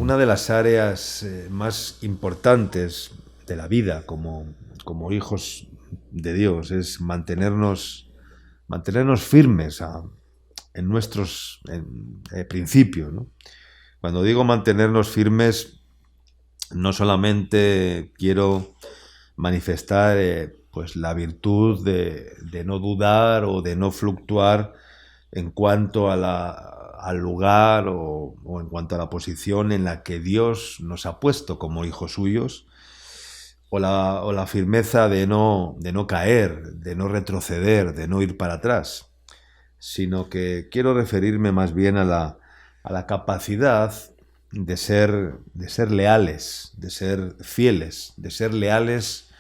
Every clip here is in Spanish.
una de las áreas más importantes de la vida como hijos de Dios es mantenernos firmes en nuestros principios, ¿no? Cuando digo mantenernos firmes, no solamente quiero manifestar pues la virtud de no dudar o de no fluctuar en cuanto al lugar o en cuanto a la posición en la que Dios nos ha puesto como hijos suyos, o la firmeza de no caer, de no retroceder, de no ir para atrás, sino que quiero referirme más bien a la capacidad de ser leales, de ser fieles, de ser leales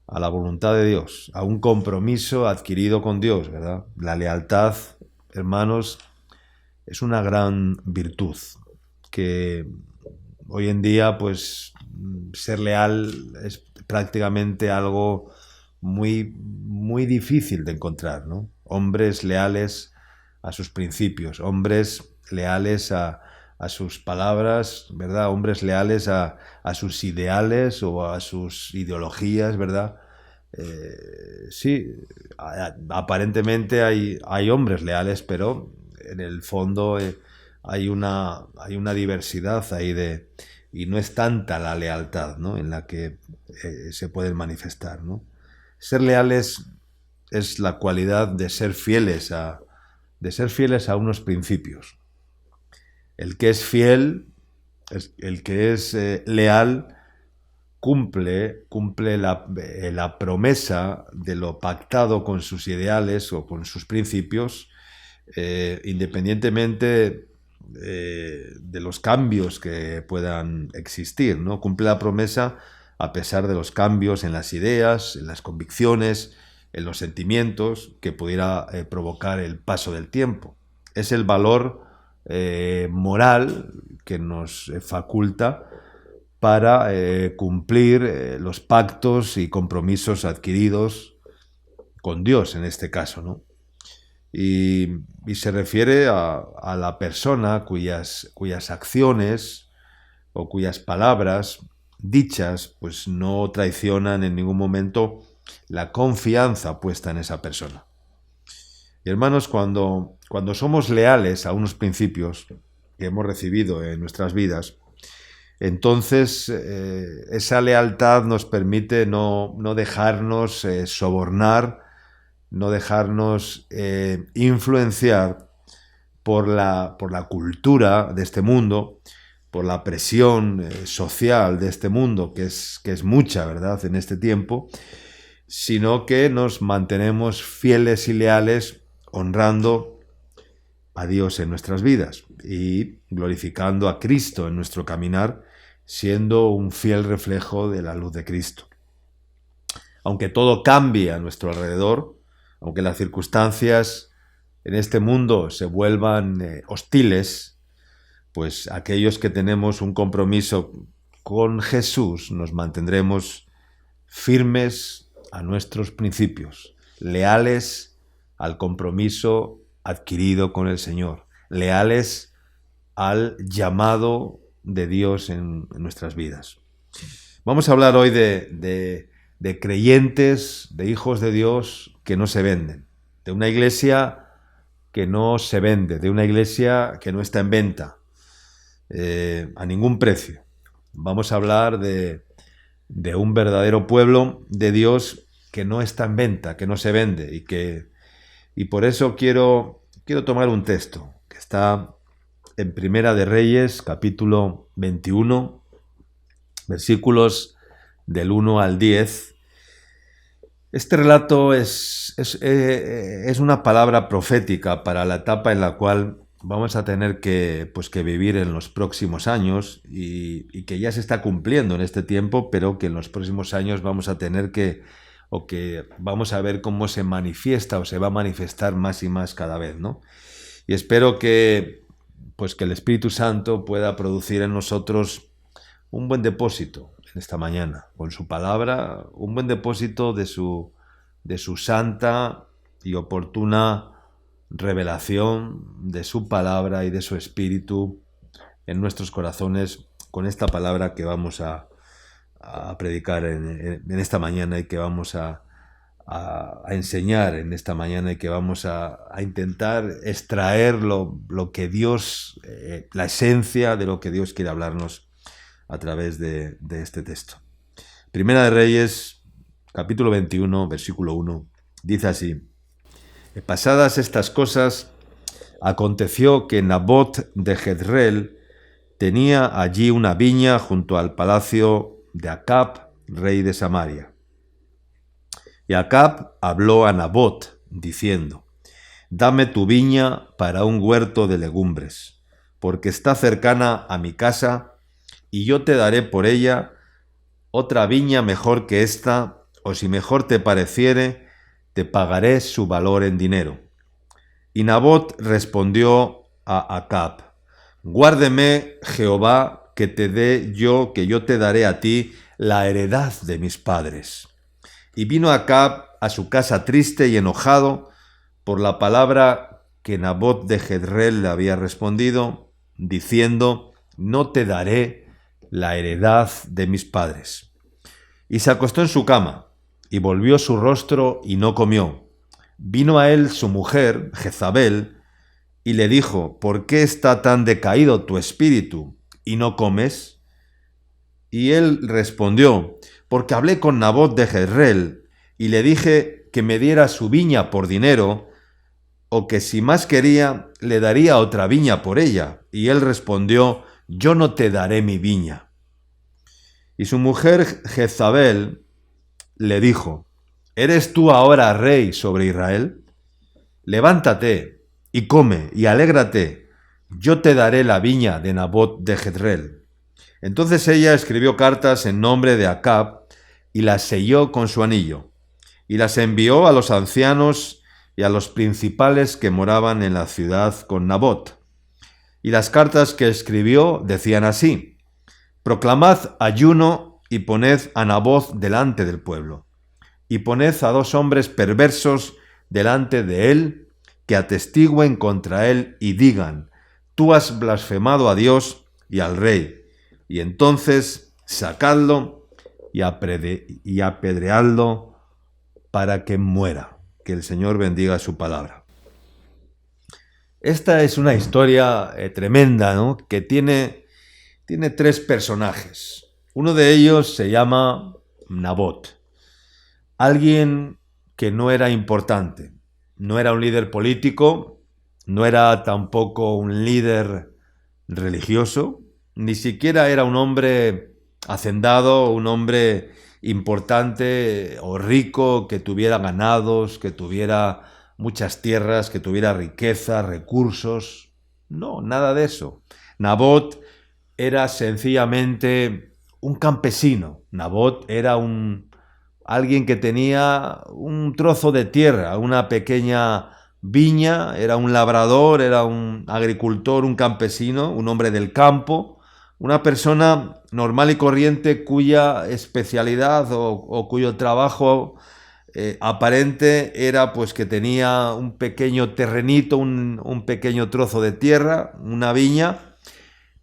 a la voluntad de Dios, a un compromiso adquirido con Dios, ¿verdad? La lealtad, hermanos, es una gran virtud que hoy en día, pues, ser leal es prácticamente algo muy difícil de encontrar, ¿no? Hombres leales a sus principios, hombres leales a sus palabras, ¿verdad? Hombres leales a sus ideales o a sus ideologías, ¿verdad? Sí, aparentemente hay hombres leales, pero en el fondo hay una diversidad ahí y no es tanta la lealtad, ¿no? En la que se pueden manifestar, ¿no? Ser leales es la cualidad de ser fieles a unos principios. El que es fiel, el que es leal, cumple la promesa de lo pactado con sus ideales o con sus principios, independientemente de los cambios que puedan existir, ¿no? Cumple la promesa a pesar de los cambios en las ideas, en las convicciones, en los sentimientos que pudiera provocar el paso del tiempo. Es el valor moral que nos faculta para cumplir los pactos y compromisos adquiridos con Dios en este caso, ¿no? Y se refiere a la persona cuyas acciones o cuyas palabras dichas pues no traicionan en ningún momento la confianza puesta en esa persona. Y hermanos, cuando somos leales a unos principios que hemos recibido en nuestras vidas, entonces esa lealtad nos permite no dejarnos sobornar, no dejarnos influenciar por la cultura de este mundo, por la presión social de este mundo, que es mucha, ¿verdad?, en este tiempo, sino que nos mantenemos fieles y leales, honrando a Dios en nuestras vidas y glorificando a Cristo en nuestro caminar, siendo un fiel reflejo de la luz de Cristo. Aunque todo cambie a nuestro alrededor, aunque las circunstancias en este mundo se vuelvan hostiles, pues aquellos que tenemos un compromiso con Jesús nos mantendremos firmes a nuestros principios, leales al compromiso adquirido con el Señor, leales al llamado de Dios en nuestras vidas. Vamos a hablar hoy de creyentes, de hijos de Dios que no se venden, de una iglesia que no se vende, de una iglesia que no está en venta a ningún precio. Vamos a hablar de un verdadero pueblo de Dios que no está en venta, que no se vende y por eso quiero tomar un texto que está en Primera de Reyes, capítulo 21, versículos del 1 al 10. Este relato es una palabra profética para la etapa en la cual vamos a tener que vivir en los próximos años y que ya se está cumpliendo en este tiempo, pero que en los próximos años vamos a tener que vamos a ver cómo se manifiesta o se va a manifestar más y más cada vez, ¿no? Y espero que el Espíritu Santo pueda producir en nosotros un buen depósito en esta mañana, con su palabra, un buen depósito de su santa y oportuna revelación de su palabra y de su espíritu en nuestros corazones con esta palabra que vamos a predicar en esta mañana y que vamos a enseñar en esta mañana y que vamos a intentar extraer lo que Dios, la esencia de lo que Dios quiere hablarnos a través de este texto. Primera de Reyes, capítulo 21, versículo 1, dice así: pasadas estas cosas, aconteció que Nabot de Jezreel tenía allí una viña junto al palacio de Acab, rey de Samaria. Y Acab habló a Nabot, diciendo: dame tu viña para un huerto de legumbres, porque está cercana a mi casa, y yo te daré por ella otra viña mejor que esta, o si mejor te pareciere, te pagaré su valor en dinero. Y Nabot respondió a Acab: guárdeme Jehová que te dé yo, que yo te daré a ti la heredad de mis padres. Y vino Acab a su casa triste y enojado por la palabra que Nabot de Jezreel le había respondido, diciendo: no te daré la heredad de mis padres. Y se acostó en su cama, y volvió su rostro y no comió. Vino a él su mujer, Jezabel, y le dijo: ¿por qué está tan decaído tu espíritu y no comes? Y él respondió: porque hablé con Nabot de Jezreel y le dije que me diera su viña por dinero, o que si más quería le daría otra viña por ella. Y él respondió: yo no te daré mi viña. Y su mujer Jezabel le dijo: ¿eres tú ahora rey sobre Israel? Levántate y come y alégrate, yo te daré la viña de Nabot de Jezreel. Entonces ella escribió cartas en nombre de Acab y las selló con su anillo, y las envió a los ancianos y a los principales que moraban en la ciudad con Nabot. Y las cartas que escribió decían así: proclamad ayuno y poned a Nabot delante del pueblo, y poned a 2 hombres perversos delante de él, que atestigüen contra él y digan: tú has blasfemado a Dios y al rey. Y entonces sacadlo y apedreadlo para que muera. Que el Señor bendiga su palabra. Esta es una historia tremenda, ¿no? Que tiene 3 personajes. Uno de ellos se llama Nabot, alguien que no era importante, no era un líder político, no era tampoco un líder religioso, ni siquiera era un hombre hacendado, un hombre importante o rico, que tuviera ganados, que tuviera muchas tierras, que tuviera riqueza, recursos. No, nada de eso. Nabot era sencillamente un campesino. Nabot era alguien que tenía un trozo de tierra, una pequeña viña, era un labrador, era un agricultor, un campesino, un hombre del campo, una persona normal y corriente cuya especialidad o cuyo trabajo aparente era pues que tenía un pequeño terrenito, un pequeño trozo de tierra, una viña,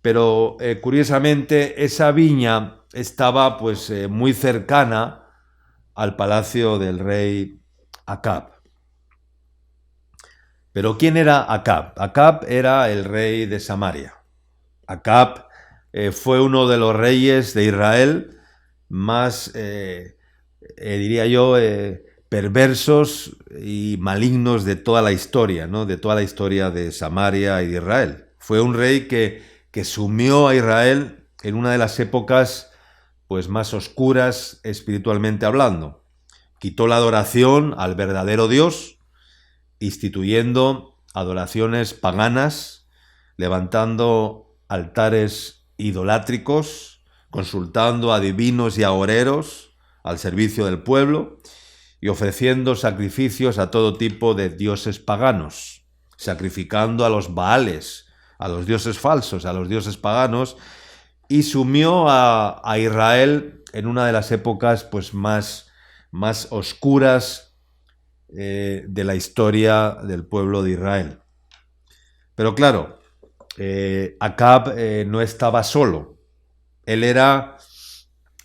pero curiosamente esa viña estaba pues muy cercana al palacio del rey Acab. Pero ¿quién era Acab? Acab era el rey de Samaria. Acab fue uno de los reyes de Israel más, diría yo, perversos y malignos de toda la historia, ¿no? De toda la historia de Samaria y de Israel. Fue un rey que sumió a Israel en una de las épocas pues más oscuras espiritualmente hablando. Quitó la adoración al verdadero Dios, instituyendo adoraciones paganas, levantando altares idolátricos, consultando a divinos y agoreros al servicio del pueblo y ofreciendo sacrificios a todo tipo de dioses paganos, sacrificando a los Baales, a los dioses falsos, a los dioses paganos, y sumió a Israel en una de las épocas pues más oscuras de la historia del pueblo de Israel. Pero claro, Acab no estaba solo. Él era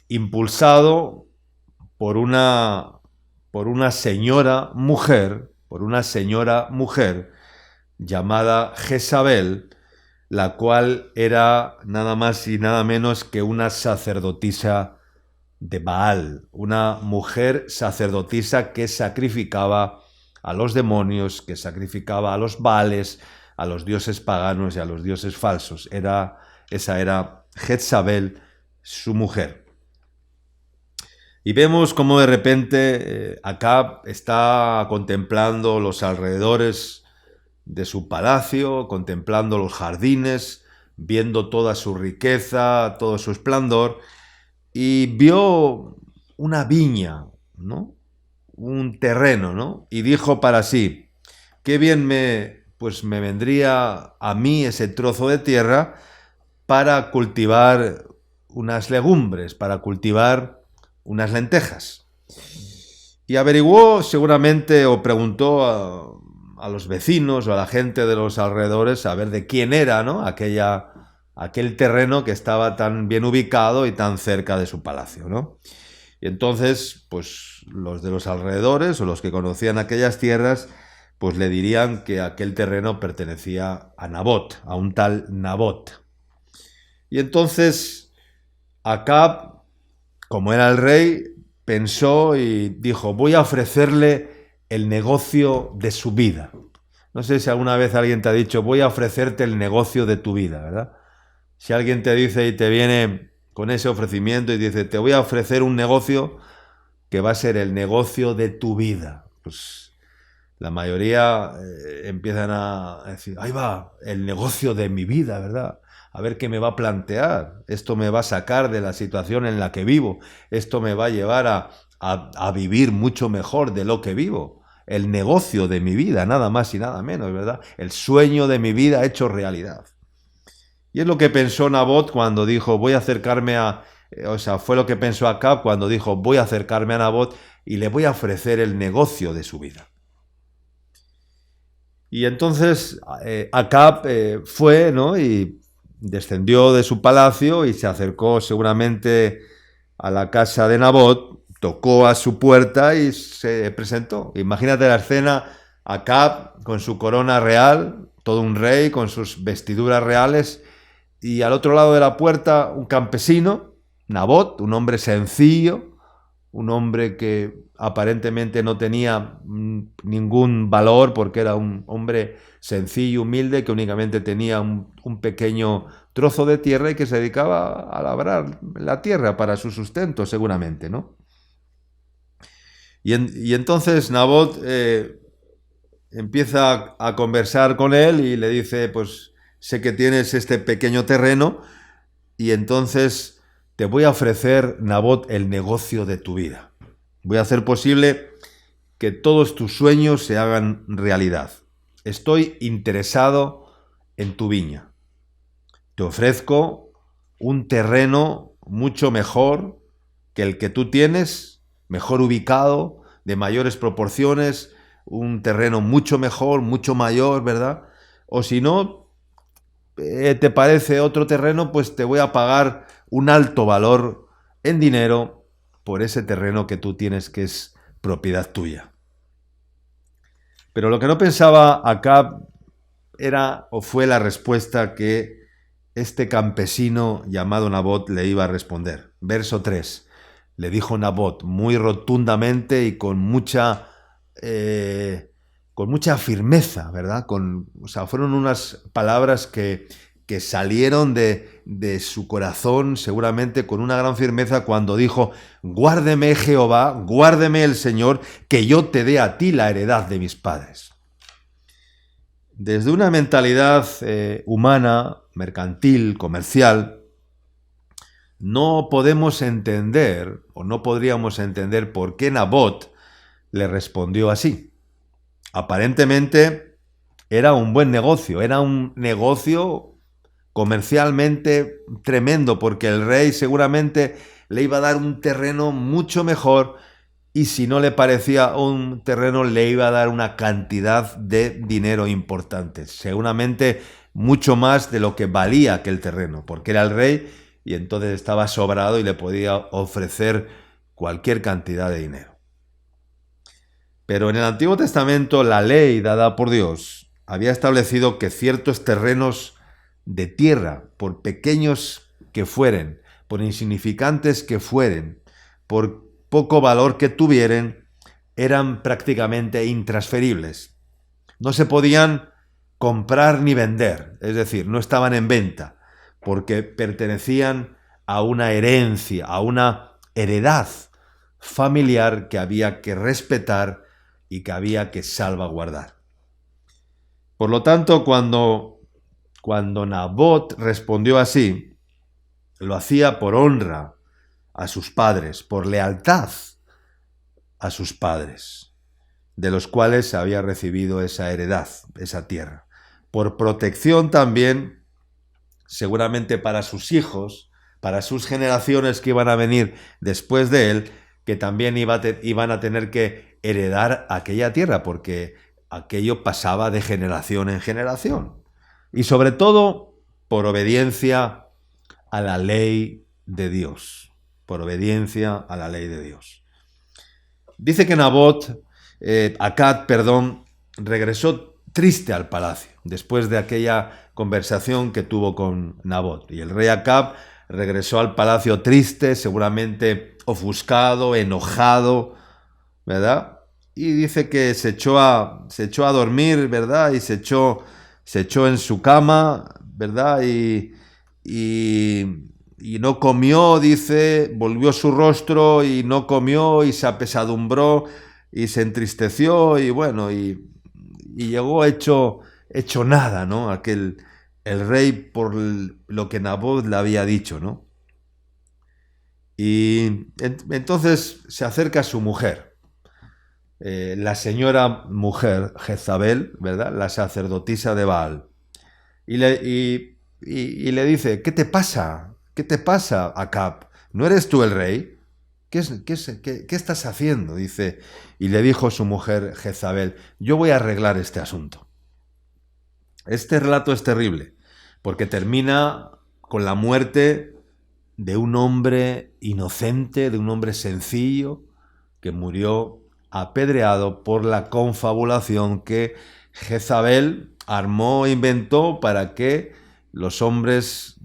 impulsado por una señora mujer, llamada Jezabel, la cual era nada más y nada menos que una sacerdotisa de Baal, una mujer sacerdotisa que sacrificaba a los demonios, que sacrificaba a los Baales, a los dioses paganos y a los dioses falsos. Esa era Jezabel, su mujer. Y vemos cómo de repente Acab está contemplando los alrededores de su palacio, contemplando los jardines, viendo toda su riqueza, todo su esplendor, y vio una viña, ¿no? Un terreno, ¿no? Y dijo para sí, qué bien me vendría a mí ese trozo de tierra para cultivar unas legumbres, para cultivar unas lentejas. Y averiguó seguramente o preguntó a los vecinos o a la gente de los alrededores a ver de quién era, ¿no? Aquel terreno que estaba tan bien ubicado y tan cerca de su palacio, ¿no? Y entonces, pues los de los alrededores o los que conocían aquellas tierras, pues le dirían que aquel terreno pertenecía a Nabot, a un tal Nabot. Y entonces Acab, como era el rey, pensó y dijo, voy a ofrecerle el negocio de su vida. No sé si alguna vez alguien te ha dicho, voy a ofrecerte el negocio de tu vida, ¿verdad? Si alguien te dice y te viene con ese ofrecimiento y dice, te voy a ofrecer un negocio que va a ser el negocio de tu vida, pues la mayoría empiezan a decir, ahí va, el negocio de mi vida, ¿verdad? A ver qué me va a plantear, esto me va a sacar de la situación en la que vivo, esto me va a llevar a vivir mucho mejor de lo que vivo, el negocio de mi vida, nada más y nada menos, ¿verdad? El sueño de mi vida hecho realidad. Y es lo que pensó Nabot cuando dijo, voy a acercarme fue lo que pensó Acab cuando dijo, voy a acercarme a Nabot y le voy a ofrecer el negocio de su vida. Y entonces Acab fue, ¿no? Y descendió de su palacio y se acercó seguramente a la casa de Nabot, tocó a su puerta y se presentó. Imagínate la escena, Acab con su corona real, todo un rey con sus vestiduras reales, y al otro lado de la puerta un campesino, Nabot, un hombre sencillo, un hombre que aparentemente no tenía ningún valor porque era un hombre sencillo, humilde, que únicamente tenía un pequeño trozo de tierra y que se dedicaba a labrar la tierra para su sustento, seguramente, ¿no? Y entonces Nabot empieza a conversar con él y le dice, pues sé que tienes este pequeño terreno y entonces te voy a ofrecer, Nabot, el negocio de tu vida. Voy a hacer posible que todos tus sueños se hagan realidad. Estoy interesado en tu viña. Te ofrezco un terreno mucho mejor que el que tú tienes, mejor ubicado, de mayores proporciones, un terreno mucho mejor, mucho mayor, ¿verdad? O si no, te parece otro terreno, pues te voy a pagar un alto valor en dinero por ese terreno que tú tienes, que es propiedad tuya. Pero lo que no pensaba Acab era o fue la respuesta que este campesino llamado Nabot le iba a responder. Verso 3. Le dijo Nabot muy rotundamente y con mucha firmeza, ¿verdad? Fueron unas palabras que salieron de su corazón, seguramente con una gran firmeza, cuando dijo, guárdeme Jehová, guárdeme el Señor, que yo te dé a ti la heredad de mis padres. Desde una mentalidad humana, mercantil, comercial, no podemos entender, o no podríamos entender por qué Nabot le respondió así. Aparentemente era un buen negocio, era un negocio comercialmente tremendo, porque el rey seguramente le iba a dar un terreno mucho mejor y si no le parecía un terreno le iba a dar una cantidad de dinero importante. Seguramente mucho más de lo que valía aquel terreno, porque era el rey y entonces estaba sobrado y le podía ofrecer cualquier cantidad de dinero. Pero en el Antiguo Testamento la ley dada por Dios había establecido que ciertos terrenos de tierra, por pequeños que fueren, por insignificantes que fueren, por poco valor que tuvieran, eran prácticamente intransferibles. No se podían comprar ni vender, es decir, no estaban en venta, porque pertenecían a una herencia, a una heredad familiar que había que respetar y que había que salvaguardar. Por lo tanto, cuando Nabot respondió así, lo hacía por honra a sus padres, por lealtad a sus padres, de los cuales había recibido esa heredad, esa tierra. Por protección también, seguramente para sus hijos, para sus generaciones que iban a venir después de él, que también iban a tener que heredar aquella tierra, porque aquello pasaba de generación en generación. Y sobre todo, por obediencia a la ley de Dios. Por obediencia a la ley de Dios. Dice que Acab, regresó triste al palacio, después de aquella conversación que tuvo con Nabot. Y el rey Acab regresó al palacio triste, seguramente ofuscado, enojado, ¿verdad? Y dice que se echó a dormir, ¿verdad? Y se echó en su cama, ¿verdad? Y no comió, dice, volvió su rostro y no comió y se apesadumbró y se entristeció y bueno, y llegó hecho nada, ¿no? El rey por lo que Nabot le había dicho, ¿no? Y entonces se acerca a su mujer, la señora mujer Jezabel, ¿verdad? La sacerdotisa de Baal. Y le dice, ¿qué te pasa? ¿Qué te pasa, Acab? ¿No eres tú el rey? ¿Qué estás haciendo? Dice, y le dijo su mujer Jezabel, yo voy a arreglar este asunto. Este relato es terrible, porque termina con la muerte de un hombre inocente, de un hombre sencillo, que murió apedreado por la confabulación que Jezabel armó e inventó para que los hombres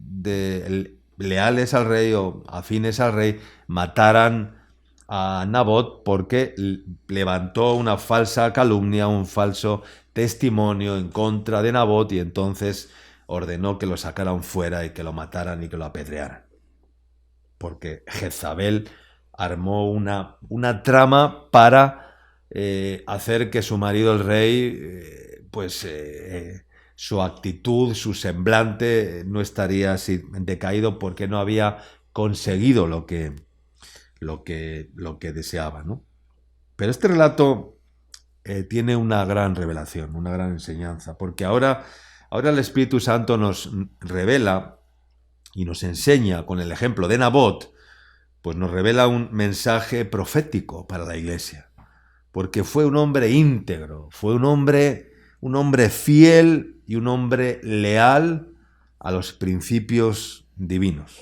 leales al rey o afines al rey mataran a Nabot porque levantó una falsa calumnia, un falso testimonio en contra de Nabot y entonces ordenó que lo sacaran fuera y que lo mataran y que lo apedrearan. Porque Jezabel armó una trama para hacer que su marido el rey, su actitud, su semblante no estaría así decaído porque no había conseguido lo que deseaba, ¿no? Pero este relato tiene una gran revelación, una gran enseñanza, porque ahora el Espíritu Santo nos revela y nos enseña con el ejemplo de Nabot, pues nos revela un mensaje profético para la iglesia, porque fue un hombre íntegro, fue un hombre fiel y un hombre leal a los principios divinos,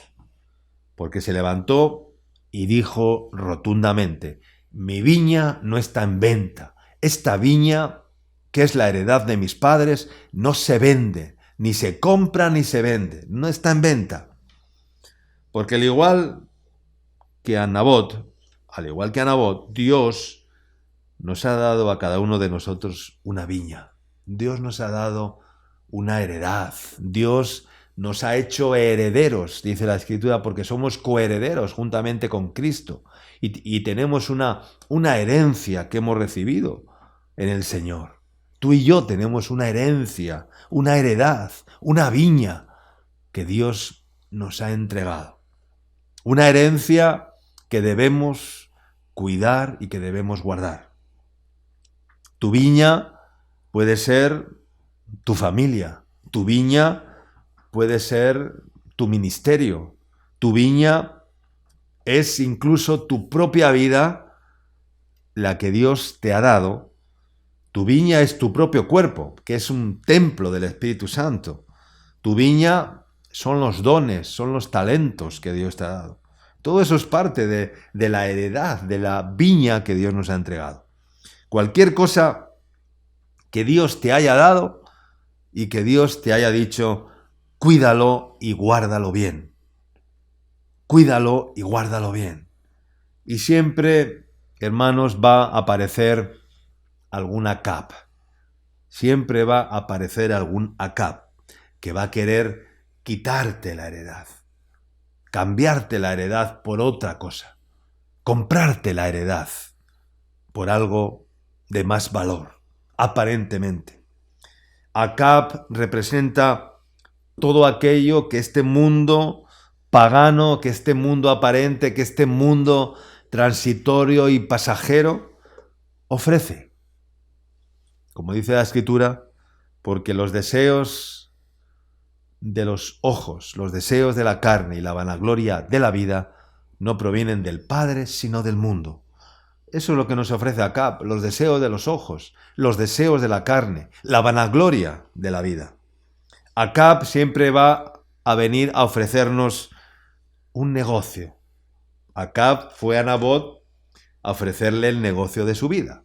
porque se levantó y dijo rotundamente, mi viña no está en venta, esta viña, que es la heredad de mis padres, no se vende, ni se compra ni se vende, no está en venta. Porque al igual que a Nabot, Dios nos ha dado a cada uno de nosotros una viña. Dios nos ha dado una heredad. Dios nos ha hecho herederos, dice la Escritura, porque somos coherederos juntamente con Cristo. Y tenemos una herencia que hemos recibido en el Señor. Tú y yo tenemos una herencia, una heredad, una viña que Dios nos ha entregado. Una herencia que debemos cuidar y que debemos guardar. Tu viña puede ser tu familia, tu viña puede ser tu ministerio, tu viña es incluso tu propia vida, la que Dios te ha dado. Tu viña es tu propio cuerpo, que es un templo del Espíritu Santo. Tu viña son los dones, son los talentos que Dios te ha dado. Todo eso es parte de la heredad, de la viña que Dios nos ha entregado. Cualquier cosa que Dios te haya dado y que Dios te haya dicho, cuídalo y guárdalo bien. Cuídalo y guárdalo bien. Y siempre, hermanos, va a aparecer algún Acab. Siempre va a aparecer algún Acab que va a querer quitarte la heredad, cambiarte la heredad por otra cosa, comprarte la heredad por algo de más valor, aparentemente. Acab representa todo aquello que este mundo pagano, que este mundo aparente, que este mundo transitorio y pasajero ofrece. Como dice la Escritura, porque los deseos de los ojos, los deseos de la carne y la vanagloria de la vida no provienen del Padre, sino del mundo. Eso es lo que nos ofrece Acab, los deseos de los ojos, los deseos de la carne, la vanagloria de la vida. Acab siempre va a venir a ofrecernos un negocio. Acab fue a Nabot a ofrecerle el negocio de su vida.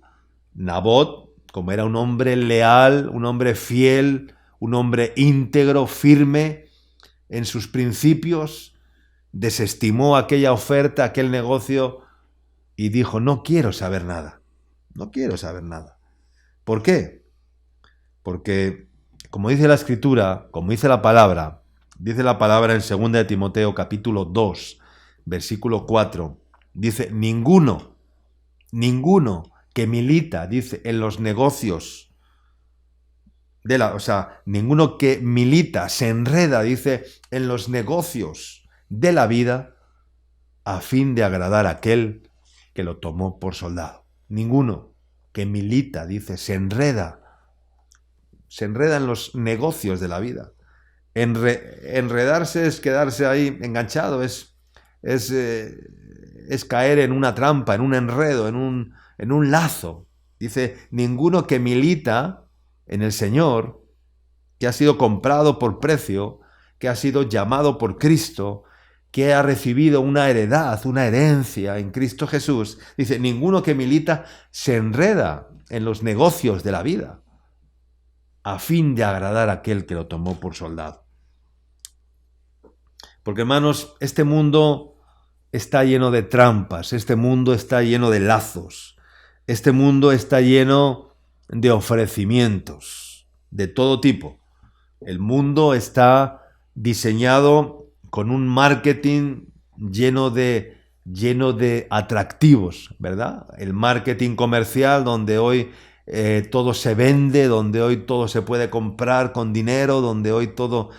Nabot, como era un hombre leal, un hombre fiel, un hombre íntegro, firme en sus principios, desestimó aquella oferta, aquel negocio y dijo, no quiero saber nada, no quiero saber nada. ¿Por qué? Porque, como dice la Escritura, como dice la palabra en 2 de Timoteo capítulo 2, versículo 4, dice, ninguno que milita, dice, en los negocios ninguno que milita, se enreda, dice, en los negocios de la vida a fin de agradar a aquel que lo tomó por soldado. Ninguno que milita, dice, se enreda en los negocios de la vida. Enredarse es quedarse ahí enganchado, es caer en una trampa, en un enredo, en un lazo. Dice, ninguno que milita en el Señor, que ha sido comprado por precio, que ha sido llamado por Cristo, que ha recibido una heredad, una herencia en Cristo Jesús. Dice, ninguno que milita se enreda en los negocios de la vida a fin de agradar a aquel que lo tomó por soldado. Porque, hermanos, este mundo está lleno de trampas, este mundo está lleno de lazos, este mundo está lleno de ofrecimientos de todo tipo. El mundo está diseñado con un marketing lleno de atractivos, ¿verdad? El marketing comercial donde hoy todo se vende, donde hoy todo se puede comprar con dinero, donde hoy todo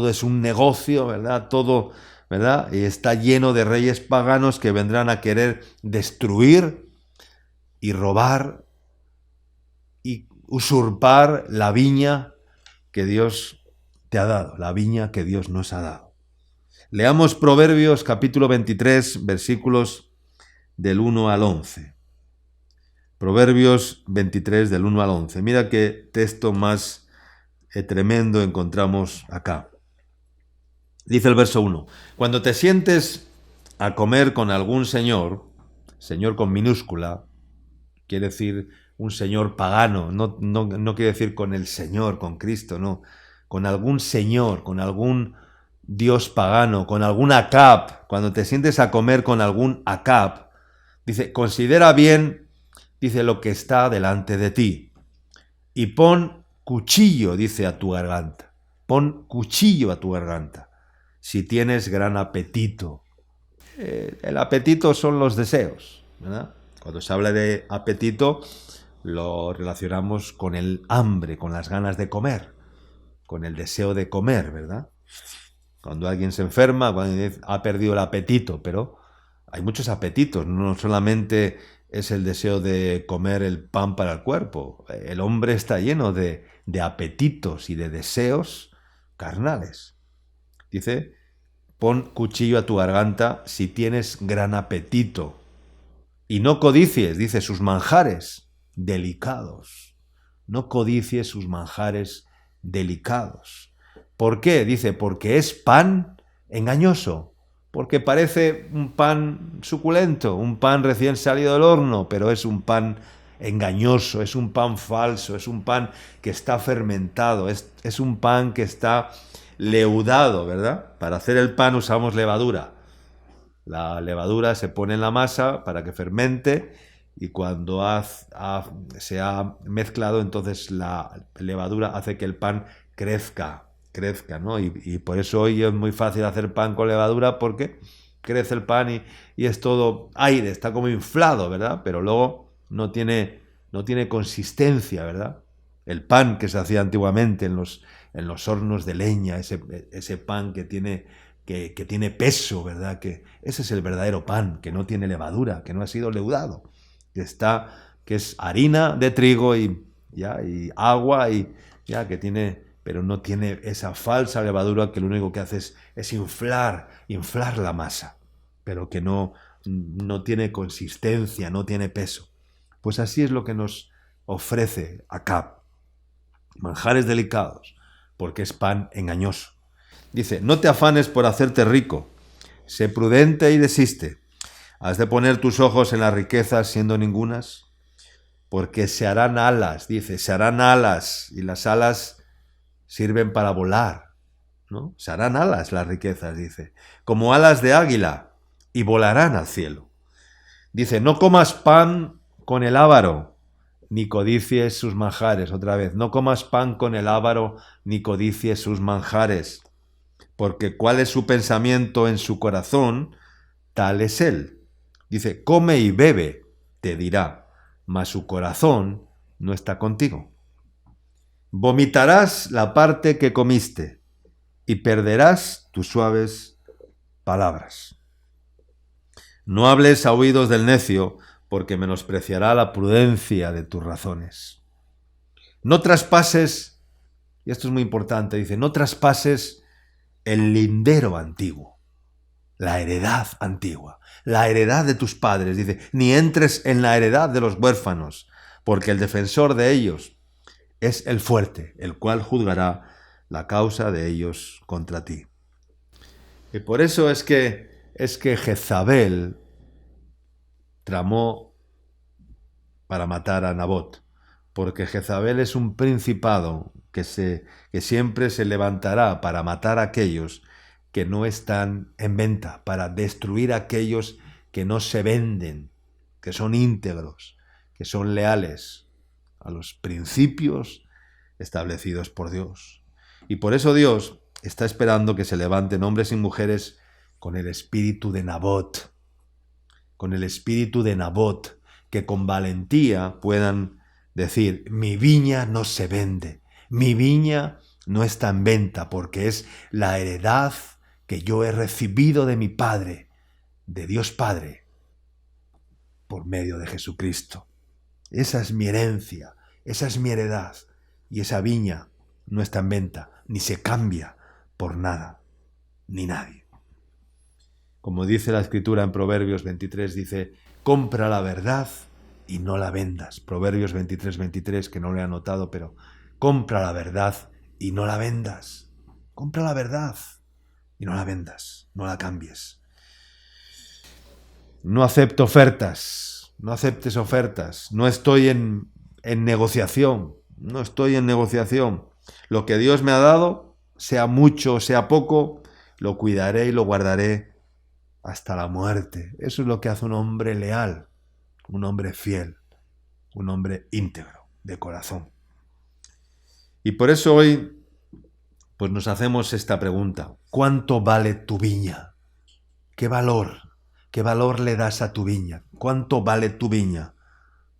es un negocio, ¿verdad? Todo, ¿verdad? Y está lleno de reyes paganos que vendrán a querer destruir y robar y usurpar la viña que Dios te ha dado, la viña que Dios nos ha dado. Leamos Proverbios capítulo 23, versículos del 1 al 11. Proverbios 23 del 1 al 11. Mira qué texto más tremendo encontramos acá. Dice el verso 1. Cuando te sientes a comer con algún señor con minúscula, quiere decir un señor pagano, no quiere decir con el Señor, con Cristo, no. Con algún señor, con algún dios pagano, con algún Acab. Cuando te sientes a comer con algún Acab, dice, considera bien, dice, lo que está delante de ti. Y pon cuchillo, dice, a tu garganta. Pon cuchillo a tu garganta, si tienes gran apetito. El apetito son los deseos, ¿verdad? Cuando se habla de apetito, lo relacionamos con el hambre, con las ganas de comer, con el deseo de comer, ¿verdad? Cuando alguien se enferma, cuando ha perdido el apetito, pero hay muchos apetitos, no solamente es el deseo de comer el pan para el cuerpo. El hombre está lleno de apetitos y de deseos carnales. Dice, pon cuchillo a tu garganta si tienes gran apetito. Y no codicies, dice, sus manjares delicados. No codicies sus manjares delicados. ¿Por qué? Dice, porque es pan engañoso, porque parece un pan suculento, un pan recién salido del horno, pero es un pan engañoso, es un pan falso, es un pan que está fermentado, es un pan que está leudado, ¿verdad? Para hacer el pan usamos levadura. La levadura se pone en la masa para que fermente y cuando se ha mezclado, entonces la levadura hace que el pan crezca, ¿no? Y por eso hoy es muy fácil hacer pan con levadura porque crece el pan y es todo aire, está como inflado, ¿verdad? Pero luego no tiene consistencia, ¿verdad? El pan que se hacía antiguamente en los hornos de leña, ese pan que tiene peso, ¿verdad? Que ese es el verdadero pan, que no tiene levadura, que no ha sido leudado, que es harina de trigo y agua que tiene, pero no tiene esa falsa levadura que lo único que hace es inflar la masa, pero que no tiene consistencia, no tiene peso. Pues así es lo que nos ofrece Acab, manjares delicados, porque es pan engañoso. Dice, no te afanes por hacerte rico, sé prudente y desiste. ¿Has de poner tus ojos en las riquezas siendo ningunas? Porque se harán alas, dice, se harán alas, y las alas sirven para volar, ¿no? Se harán alas las riquezas, dice, como alas de águila, y volarán al cielo. Dice, no comas pan con el avaro, ni codicies sus manjares. Otra vez, no comas pan con el avaro, ni codicies sus manjares, porque cuál es su pensamiento en su corazón, tal es él. Dice, come y bebe, te dirá, mas su corazón no está contigo. Vomitarás la parte que comiste y perderás tus suaves palabras. No hables a oídos del necio, porque menospreciará la prudencia de tus razones. No traspases, y esto es muy importante, dice, no traspases el lindero antiguo, la heredad antigua, la heredad de tus padres, dice, ni entres en la heredad de los huérfanos, porque el defensor de ellos es el fuerte, el cual juzgará la causa de ellos contra ti. Y por eso es que Jezabel tramó para matar a Nabot, porque Jezabel es un principado que siempre se levantará para matar a aquellos que no están en venta, para destruir a aquellos que no se venden, que son íntegros, que son leales a los principios establecidos por Dios. Y por eso Dios está esperando que se levanten hombres y mujeres con el espíritu de Nabot, que con valentía puedan decir, mi viña no se vende, mi viña no está en venta, porque es la heredad que yo he recibido de mi Padre, de Dios Padre, por medio de Jesucristo. Esa es mi herencia, esa es mi heredad, y esa viña no está en venta, ni se cambia por nada, ni nadie. Como dice la Escritura en Proverbios 23, dice, compra la verdad y no la vendas. Proverbios 23, que no lo he anotado, pero compra la verdad y no la vendas. Compra la verdad y no la vendas, no la cambies. No acepto ofertas, no aceptes ofertas. No estoy en negociación, no estoy en negociación. Lo que Dios me ha dado, sea mucho o sea poco, lo cuidaré y lo guardaré hasta la muerte. Eso es lo que hace un hombre leal, un hombre fiel, un hombre íntegro, de corazón. Y por eso hoy pues nos hacemos esta pregunta. ¿Cuánto vale tu viña? ¿Qué valor le das a tu viña? ¿Cuánto vale tu viña?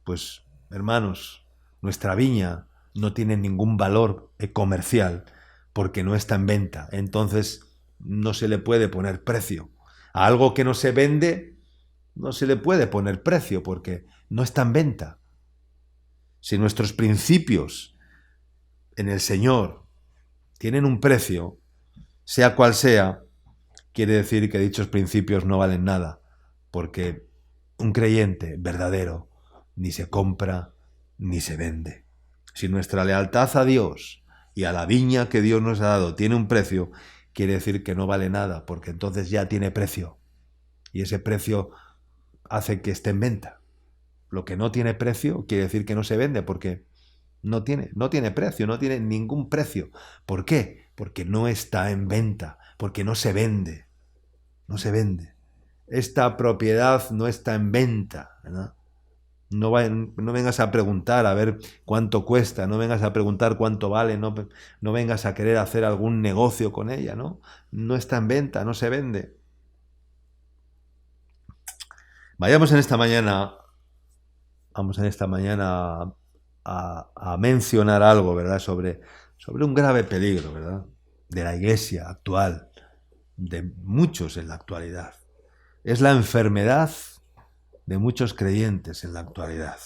Pues, hermanos, nuestra viña no tiene ningún valor comercial porque no está en venta. Entonces no se le puede poner precio. A algo que no se vende no se le puede poner precio porque no está en venta. Si nuestros principios en el Señor tienen un precio, sea cual sea, quiere decir que dichos principios no valen nada, porque un creyente verdadero ni se compra ni se vende. Si nuestra lealtad a Dios y a la viña que Dios nos ha dado tiene un precio, quiere decir que no vale nada, porque entonces ya tiene precio. Y ese precio hace que esté en venta. Lo que no tiene precio quiere decir que no se vende, porque no tiene precio, no tiene ningún precio. ¿Por qué? Porque no está en venta, porque no se vende. No se vende. Esta propiedad no está en venta, ¿verdad? No vengas a preguntar a ver cuánto cuesta, no vengas a preguntar cuánto vale, no vengas a querer hacer algún negocio con ella, ¿no? No está en venta, no se vende. Vamos en esta mañana a mencionar algo, ¿verdad? Sobre un grave peligro, ¿verdad? De la iglesia actual, de muchos en la actualidad. Es la enfermedad de muchos creyentes en la actualidad.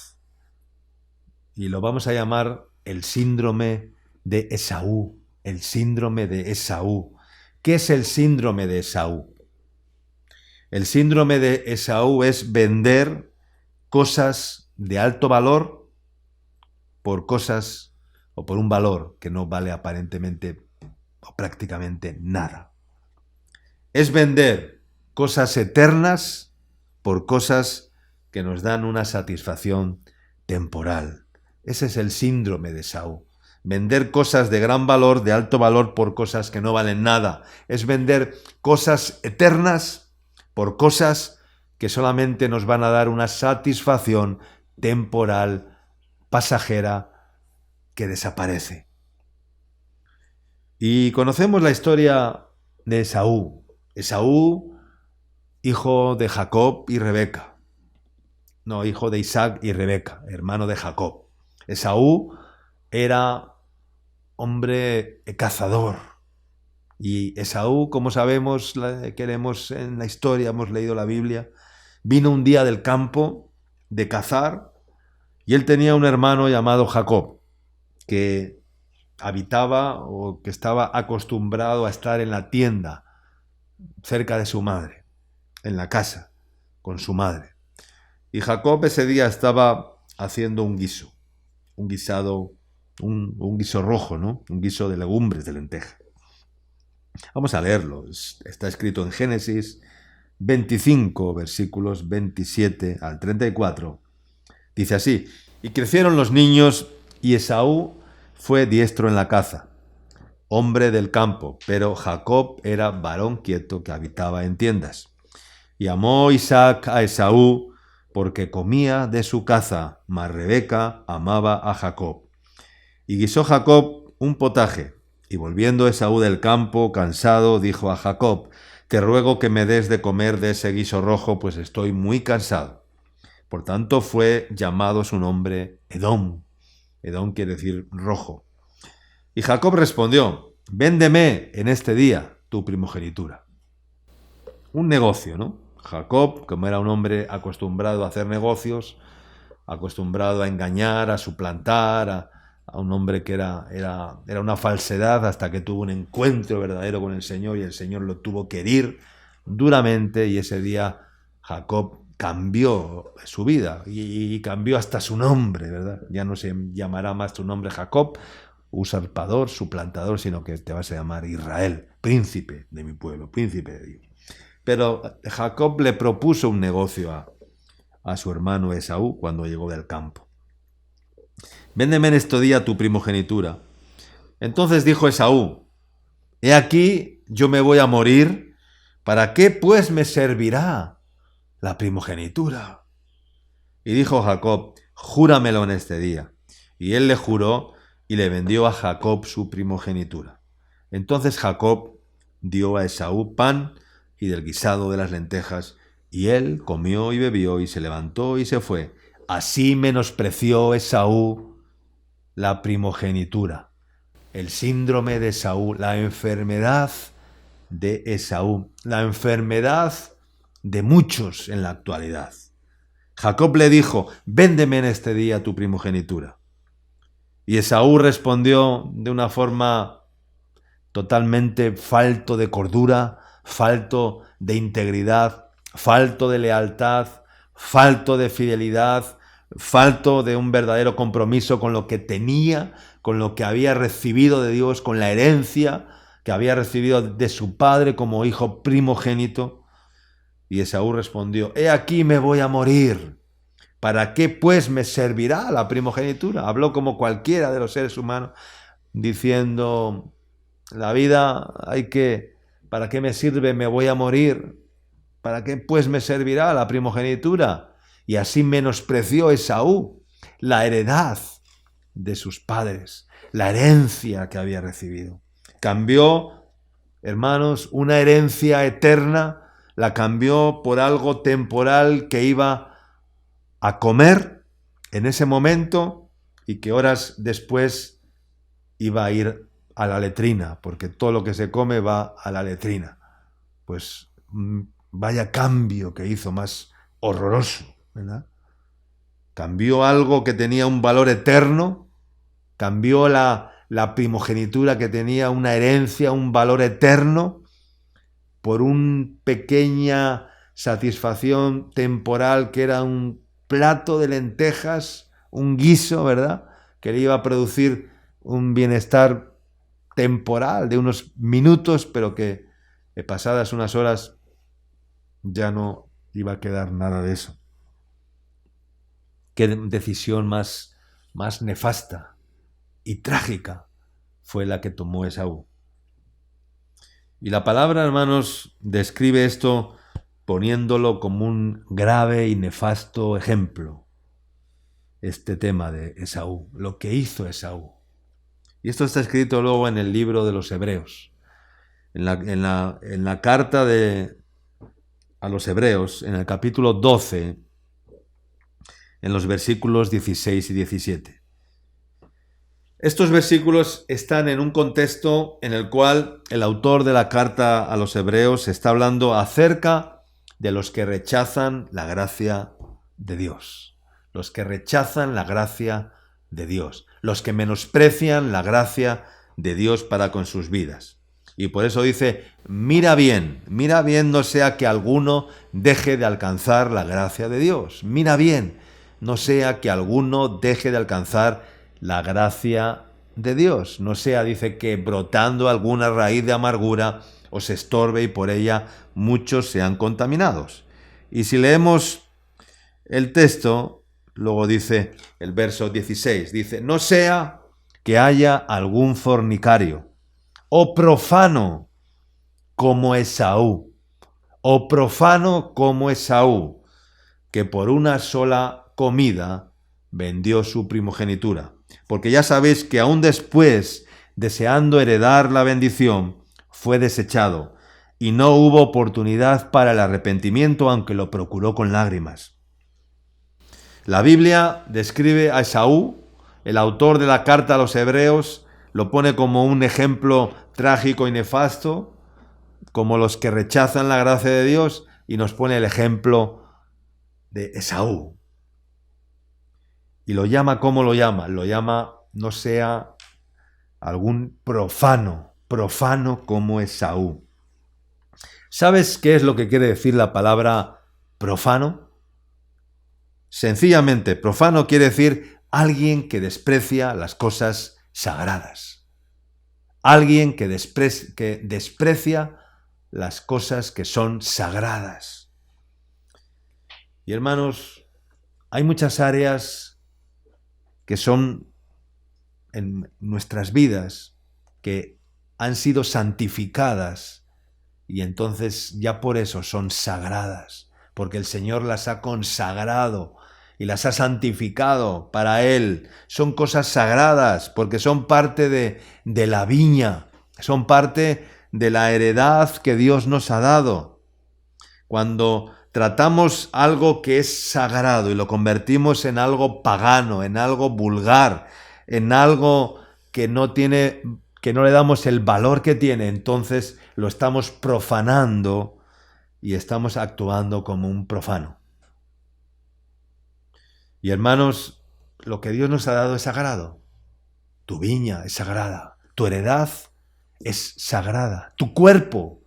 Y lo vamos a llamar el síndrome de Esaú. El síndrome de Esaú. ¿Qué es el síndrome de Esaú? El síndrome de Esaú es vender cosas de alto valor por cosas o por un valor que no vale aparentemente o prácticamente nada. Es vender cosas eternas por cosas que nos dan una satisfacción temporal. Ese es el síndrome de Esaú. Vender cosas de gran valor, de alto valor, por cosas que no valen nada. Es vender cosas eternas por cosas que solamente nos van a dar una satisfacción temporal, pasajera, que desaparece. Y conocemos la historia de Esaú. Esaú, hijo de Jacob y Rebeca. No, hijo de Isaac y Rebeca, hermano de Jacob. Esaú era hombre cazador. Y Esaú, como sabemos, que leemos en la historia, hemos leído la Biblia, vino un día del campo de cazar y él tenía un hermano llamado Jacob, que habitaba o que estaba acostumbrado a estar en la tienda cerca de su madre, en la casa, con su madre. Y Jacob ese día estaba haciendo un guiso, un guisado, un guiso rojo, ¿no? Un guiso de legumbres, de lenteja. Vamos a leerlo. Está escrito en Génesis 25, versículos 27 al 34. Dice así: y crecieron los niños, y Esaú fue diestro en la caza, hombre del campo, pero Jacob era varón quieto que habitaba en tiendas. Y amó Isaac a Esaú, porque comía de su caza, mas Rebeca amaba a Jacob. Y guisó Jacob un potaje, y volviendo Esaú del campo, cansado, dijo a Jacob: te ruego que me des de comer de ese guiso rojo, pues estoy muy cansado. Por tanto fue llamado su nombre Edom. Edom quiere decir rojo. Y Jacob respondió: véndeme en este día tu primogenitura. Un negocio, ¿no? Jacob, como era un hombre acostumbrado a hacer negocios, acostumbrado a engañar, a suplantar, a un hombre que era una falsedad, hasta que tuvo un encuentro verdadero con el Señor y el Señor lo tuvo que herir duramente, y ese día Jacob cambió su vida y cambió hasta su nombre, ¿verdad? Ya no se llamará más tu nombre Jacob, usurpador, suplantador, sino que te vas a llamar Israel, príncipe de mi pueblo, príncipe de Dios. Pero Jacob le propuso un negocio a su hermano Esaú cuando llegó del campo. Véndeme en este día tu primogenitura. Entonces dijo Esaú: he aquí, yo me voy a morir, ¿para qué pues me servirá la primogenitura? Y dijo Jacob: júramelo en este día. Y él le juró y le vendió a Jacob su primogenitura. Entonces Jacob dio a Esaú pan y del guisado de las lentejas, y él comió y bebió y se levantó y se fue. Así menospreció Esaú la primogenitura. El síndrome de Esaú, la enfermedad de Esaú, la enfermedad de muchos en la actualidad. Jacob le dijo: véndeme en este día tu primogenitura. Y Esaú respondió de una forma totalmente falto de cordura, falto de integridad, falto de lealtad, falto de fidelidad, falto de un verdadero compromiso con lo que tenía, con lo que había recibido de Dios, con la herencia que había recibido de su padre como hijo primogénito. Y Esaú respondió: he aquí me voy a morir. ¿Para qué pues me servirá la primogenitura? Habló como cualquiera de los seres humanos, diciendo: la vida ¿para qué me sirve? Me voy a morir. ¿Para qué pues me servirá la primogenitura? Y así menospreció Esaú la heredad de sus padres, la herencia que había recibido. Cambió, hermanos, una herencia eterna, la cambió por algo temporal que iba a comer en ese momento y que horas después iba a ir a la letrina, porque todo lo que se come va a la letrina. Pues vaya cambio que hizo más horroroso, ¿verdad? Cambió algo que tenía un valor eterno, cambió la primogenitura que tenía una herencia, un valor eterno, por una pequeña satisfacción temporal que era un plato de lentejas, un guiso, ¿verdad?, que le iba a producir un bienestar temporal de unos minutos, pero que pasadas unas horas ya no iba a quedar nada de eso. Qué decisión más nefasta y trágica fue la que tomó Esaú. Y la palabra, hermanos, describe esto poniéndolo como un grave y nefasto ejemplo, este tema de Esaú, lo que hizo Esaú. Y esto está escrito luego en el libro de los Hebreos. En la carta a los Hebreos, en el capítulo 12, en los versículos 16 y 17. Estos versículos están en un contexto en el cual el autor de la carta a los Hebreos está hablando acerca de los que rechazan la gracia de Dios. Los que rechazan la gracia de Dios. Los que menosprecian la gracia de Dios para con sus vidas. Y por eso dice: mira bien no sea que alguno deje de alcanzar la gracia de Dios. Mira bien, no sea que alguno deje de alcanzar la gracia de Dios. No sea, dice, que brotando alguna raíz de amargura os estorbe y por ella muchos sean contaminados. Y si leemos el texto, luego dice el verso 16, dice: no sea que haya algún fornicario o profano como Esaú, que por una sola comida vendió su primogenitura. Porque ya sabéis que aún después, deseando heredar la bendición, fue desechado, y no hubo oportunidad para el arrepentimiento, aunque lo procuró con lágrimas. La Biblia describe a Esaú, el autor de la carta a los Hebreos, lo pone como un ejemplo trágico y nefasto, como los que rechazan la gracia de Dios, y nos pone el ejemplo de Esaú. Y lo llama, ¿cómo lo llama? Lo llama: no sea algún profano como Esaú. ¿Sabes qué es lo que quiere decir la palabra profano? Sencillamente, profano quiere decir alguien que desprecia las cosas sagradas. Alguien que desprecia las cosas que son sagradas. Y hermanos, hay muchas áreas que son en nuestras vidas que han sido santificadas y entonces ya por eso son sagradas, porque el Señor las ha consagrado y las ha santificado para Él. Son cosas sagradas porque son parte de la viña, son parte de la heredad que Dios nos ha dado. Cuando tratamos algo que es sagrado y lo convertimos en algo pagano, en algo vulgar, en algo que no le damos el valor que tiene, entonces lo estamos profanando y estamos actuando como un profano. Y hermanos, lo que Dios nos ha dado es sagrado. Tu viña es sagrada, tu heredad es sagrada, tu cuerpo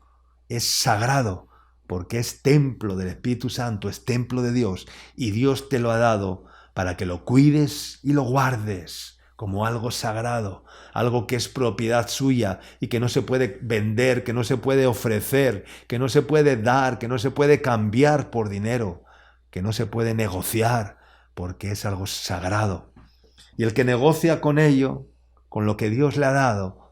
es sagrado, porque es templo del Espíritu Santo, es templo de Dios, y Dios te lo ha dado para que lo cuides y lo guardes como algo sagrado, algo que es propiedad suya y que no se puede vender, que no se puede ofrecer, que no se puede dar, que no se puede cambiar por dinero, que no se puede negociar, porque es algo sagrado. Y el que negocia con ello, con lo que Dios le ha dado,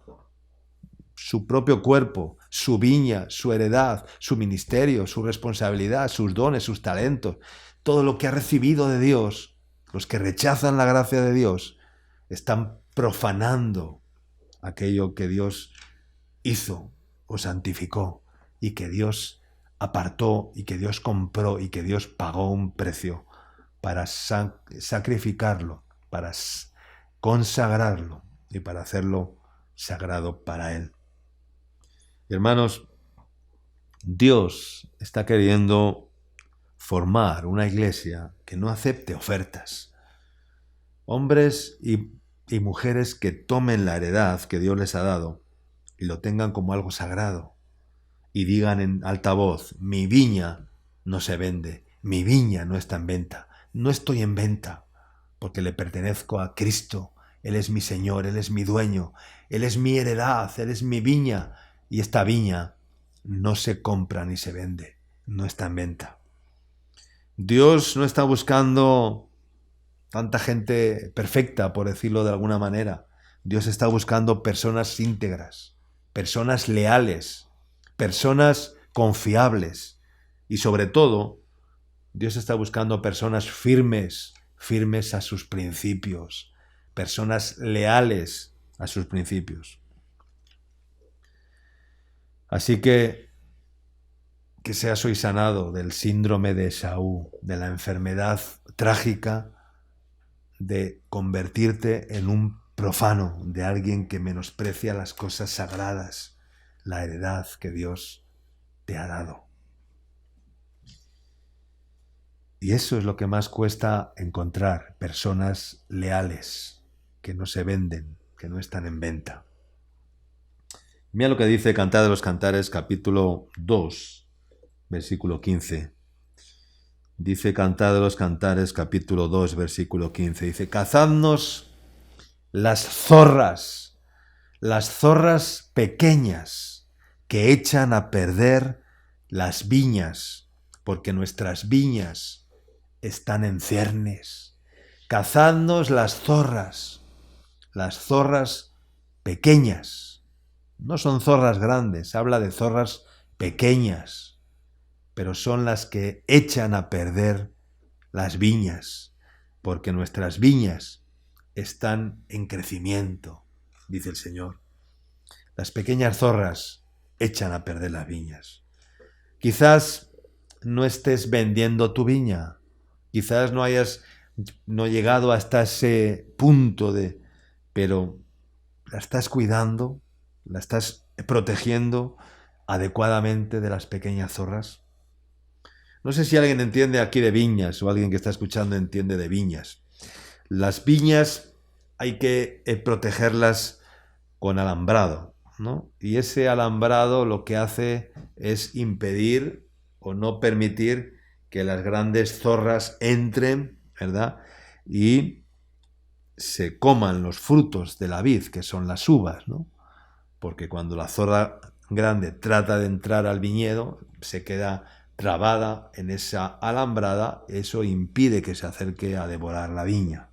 su propio cuerpo, su viña, su heredad, su ministerio, su responsabilidad, sus dones, sus talentos, todo lo que ha recibido de Dios, los que rechazan la gracia de Dios, están profanando aquello que Dios hizo o santificó y que Dios apartó y que Dios compró y que Dios pagó un precio para sacrificarlo, para consagrarlo y para hacerlo sagrado para Él. Hermanos, Dios está queriendo formar una iglesia que no acepte ofertas. Hombres y mujeres que tomen la heredad que Dios les ha dado y lo tengan como algo sagrado y digan en alta voz: mi viña no se vende, mi viña no está en venta, no estoy en venta porque le pertenezco a Cristo, Él es mi Señor, Él es mi dueño, Él es mi heredad, Él es mi viña y esta viña no se compra ni se vende, no está en venta. Dios no está buscando tanta gente perfecta, por decirlo de alguna manera. Dios está buscando personas íntegras, personas leales, personas confiables. Y sobre todo, Dios está buscando personas firmes, firmes a sus principios, personas leales a sus principios. Así que seas hoy sanado del síndrome de Esaú, de la enfermedad trágica de convertirte en un profano, de alguien que menosprecia las cosas sagradas, la heredad que Dios te ha dado. Y eso es lo que más cuesta encontrar, personas leales, que no se venden, que no están en venta. Mira lo que dice Cantar de los Cantares, capítulo 2, versículo 15. Dice Cantar de los Cantares, capítulo 2, versículo 15. Dice: cazadnos las zorras pequeñas que echan a perder las viñas, porque nuestras viñas están en ciernes. Cazadnos las zorras pequeñas. No son zorras grandes, habla de zorras pequeñas, pero son las que echan a perder las viñas, porque nuestras viñas están en crecimiento, dice el Señor. Las pequeñas zorras echan a perder las viñas. Quizás no estés vendiendo tu viña, quizás no hayas llegado hasta ese punto pero la estás cuidando, la estás protegiendo adecuadamente de las pequeñas zorras. No sé si alguien entiende aquí de viñas o alguien que está escuchando entiende de viñas. Las viñas hay que protegerlas con alambrado, ¿no? Y ese alambrado lo que hace es impedir o no permitir que las grandes zorras entren, ¿verdad? Y se coman los frutos de la vid, que son las uvas, ¿no? Porque cuando la zorra grande trata de entrar al viñedo, se queda trabada en esa alambrada, eso impide que se acerque a devorar la viña.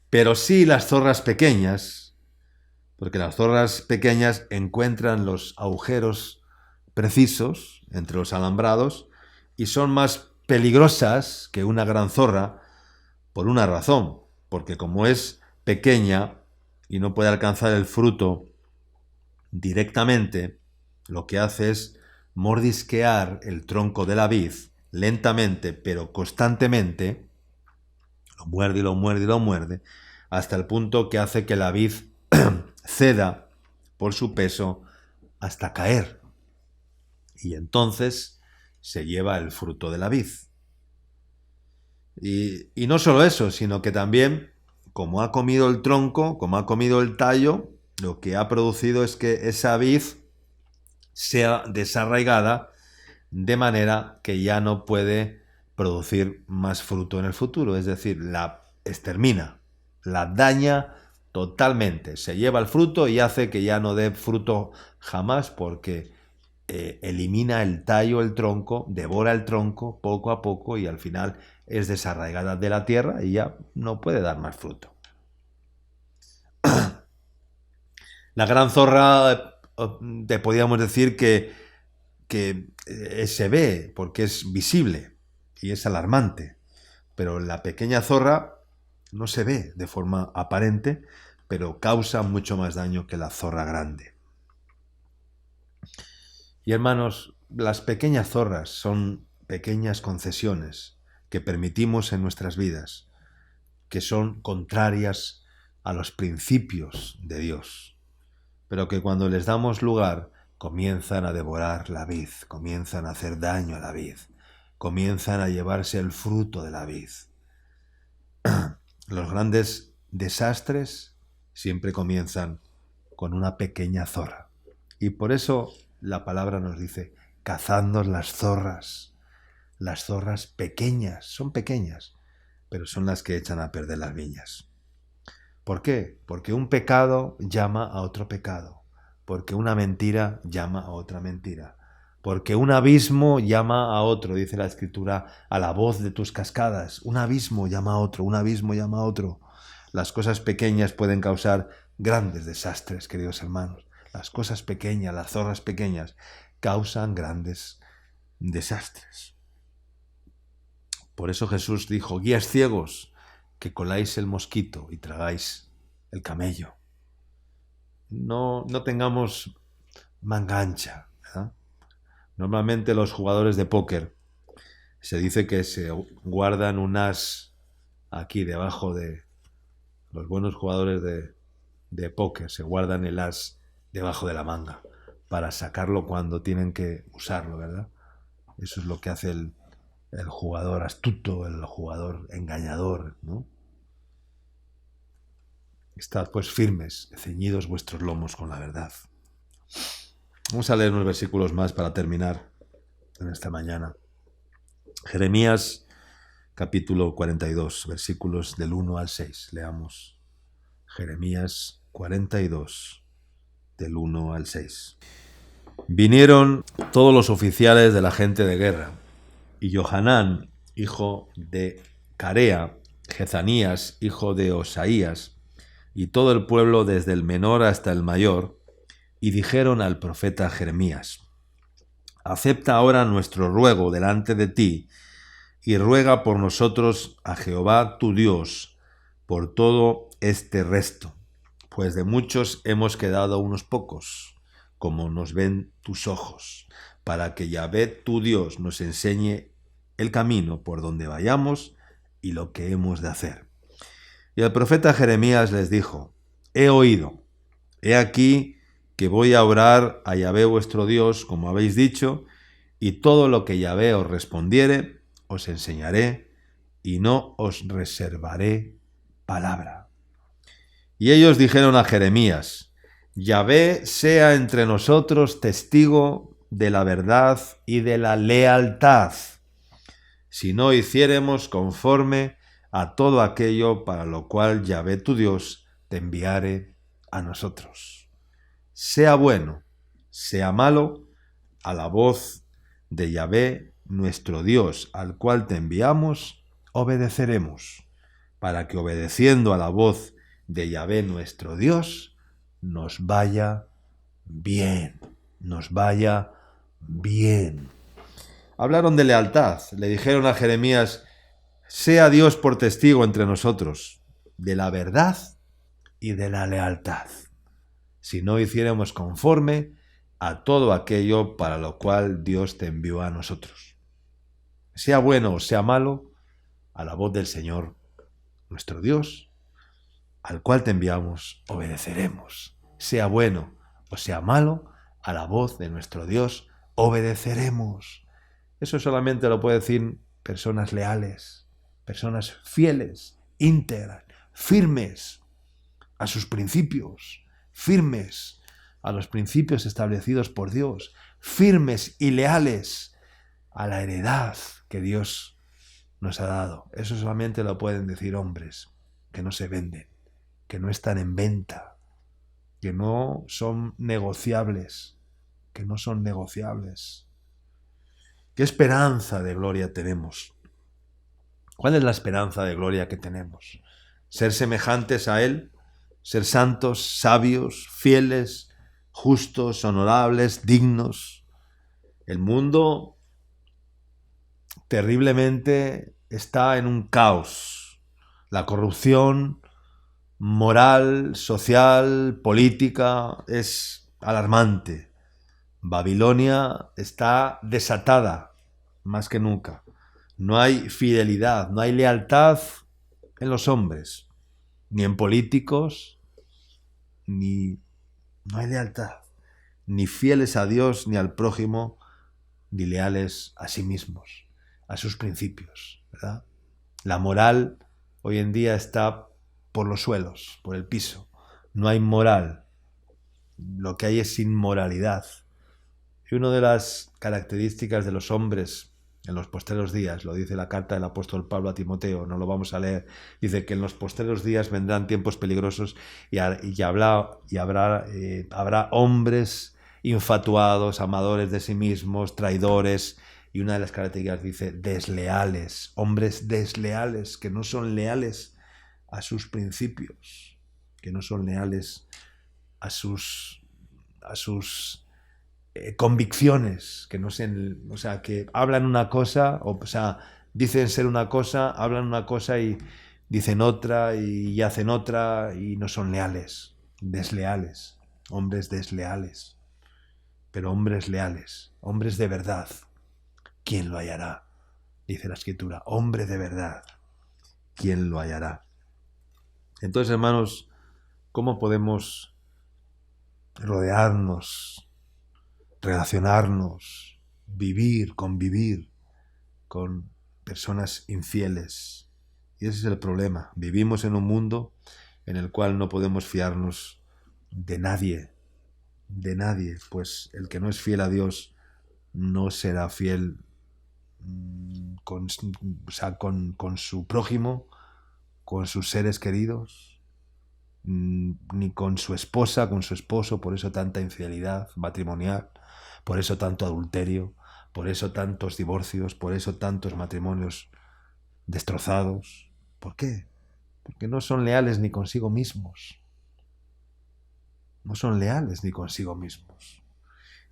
Pero sí las zorras pequeñas, porque las zorras pequeñas encuentran los agujeros precisos entre los alambrados y son más peligrosas que una gran zorra por una razón, porque como es pequeña y no puede alcanzar el fruto directamente, lo que hace es mordisquear el tronco de la vid lentamente pero constantemente, lo muerde y lo muerde y lo muerde, hasta el punto que hace que la vid ceda por su peso hasta caer. Y entonces se lleva el fruto de la vid. Y no solo eso, sino que también, como ha comido el tronco, como ha comido el tallo, lo que ha producido es que esa vid sea desarraigada de manera que ya no puede producir más fruto en el futuro, es decir, la extermina. la daña totalmente. Se lleva el fruto y hace que ya no dé fruto jamás porque elimina el tallo, el tronco, devora el tronco poco a poco y al final es desarraigada de la tierra y ya no puede dar más fruto. La gran zorra, te podríamos decir que se ve porque es visible y es alarmante, pero la pequeña zorra no se ve de forma aparente, pero causa mucho más daño que la zorra grande. Y hermanos, las pequeñas zorras son pequeñas concesiones que permitimos en nuestras vidas, que son contrarias a los principios de Dios, pero que cuando les damos lugar comienzan a devorar la vid, comienzan a hacer daño a la vid, comienzan a llevarse el fruto de la vid. Los grandes desastres siempre comienzan con una pequeña zorra. Y por eso la palabra nos dice, cazadnos las zorras pequeñas, son pequeñas, pero son las que echan a perder las viñas. ¿Por qué? Porque un pecado llama a otro pecado, porque una mentira llama a otra mentira, porque un abismo llama a otro, dice la Escritura, a la voz de tus cascadas, un abismo llama a otro, un abismo llama a otro. Las cosas pequeñas pueden causar grandes desastres, queridos hermanos. Las cosas pequeñas, las zorras pequeñas, causan grandes desastres. Por eso Jesús dijo, guías ciegos, que coláis el mosquito y tragáis el camello. No tengamos manga ancha, ¿verdad? Normalmente los jugadores de póker se dice que se guardan un as aquí debajo de los buenos jugadores de póker, se guardan el as debajo de la manga para sacarlo cuando tienen que usarlo, ¿verdad? Eso es lo que hace el jugador astuto, el jugador engañador, ¿no? Estad pues firmes, ceñidos vuestros lomos con la verdad. Vamos a leer unos versículos más para terminar en esta mañana. Jeremías capítulo 42, versículos del 1 al 6. Leamos Jeremías 42, del 1 al 6. Vinieron todos los oficiales de la gente de guerra, y Johanán, hijo de Carea, Jezanías, hijo de Osaías, y todo el pueblo desde el menor hasta el mayor, y dijeron al profeta Jeremías, acepta ahora nuestro ruego delante de ti, y ruega por nosotros a Jehová tu Dios, por todo este resto, pues de muchos hemos quedado unos pocos, como nos ven tus ojos, para que Yahvé tu Dios nos enseñe el camino por donde vayamos y lo que hemos de hacer. Y el profeta Jeremías les dijo, he oído, he aquí que voy a orar a Yahvé vuestro Dios, como habéis dicho, y todo lo que Yahvé os respondiere, os enseñaré, y no os reservaré palabra. Y ellos dijeron a Jeremías, Yahvé sea entre nosotros testigo de la verdad y de la lealtad, si no hiciéremos conforme a todo aquello para lo cual Yahvé tu Dios te enviare a nosotros. Sea bueno, sea malo, a la voz de Yahvé nuestro Dios, al cual te enviamos, obedeceremos, para que obedeciendo a la voz de Yahvé nuestro Dios, nos vaya bien, nos vaya bien. Hablaron de lealtad, le dijeron a Jeremías, sea Dios por testigo entre nosotros, de la verdad y de la lealtad, si no hiciéramos conforme a todo aquello para lo cual Dios te envió a nosotros. Sea bueno o sea malo, a la voz del Señor, nuestro Dios, al cual te enviamos, obedeceremos. Sea bueno o sea malo, a la voz de nuestro Dios, obedeceremos. Eso solamente lo puede decir personas leales, personas fieles, íntegras, firmes a sus principios, firmes a los principios establecidos por Dios, firmes y leales a la heredad que Dios nos ha dado. Eso solamente lo pueden decir hombres que no se venden, que no están en venta, que no son negociables, que no son negociables. ¿Qué esperanza de gloria tenemos? ¿Cuál es la esperanza de gloria que tenemos? Ser semejantes a Él, ser santos, sabios, fieles, justos, honorables, dignos. El mundo terriblemente está en un caos. La corrupción moral, social, política es alarmante. Babilonia está desatada más que nunca. No hay fidelidad, no hay lealtad en los hombres, ni en políticos, no hay lealtad, ni fieles a Dios, ni al prójimo, ni leales a sí mismos, a sus principios, ¿verdad? La moral hoy en día está por los suelos, por el piso. No hay moral. Lo que hay es inmoralidad. Y una de las características de los hombres en los postreros días, lo dice la carta del apóstol Pablo a Timoteo, no lo vamos a leer, dice que en los postreros días vendrán tiempos peligrosos y habrá hombres infatuados, amadores de sí mismos, traidores, y una de las características dice desleales, hombres desleales que no son leales a sus principios, que no son leales a sus convicciones, que no sean, o sea, que hablan una cosa, o sea, dicen ser una cosa, hablan una cosa y dicen otra y hacen otra y no son leales, desleales, hombres desleales, pero hombres leales, hombres de verdad. ¿Quién lo hallará? Dice la Escritura, hombre de verdad, ¿quién lo hallará? Entonces, hermanos, ¿cómo podemos rodearnos, relacionarnos, convivir con personas infieles? Y ese es el problema. Vivimos en un mundo en el cual no podemos fiarnos de nadie, pues el que no es fiel a Dios no será fiel con su prójimo, con sus seres queridos, ni con su esposa, con su esposo. Por eso tanta infidelidad matrimonial, por eso tanto adulterio, por eso tantos divorcios, por eso tantos matrimonios destrozados. ¿Por qué? Porque no son leales ni consigo mismos. No son leales ni consigo mismos.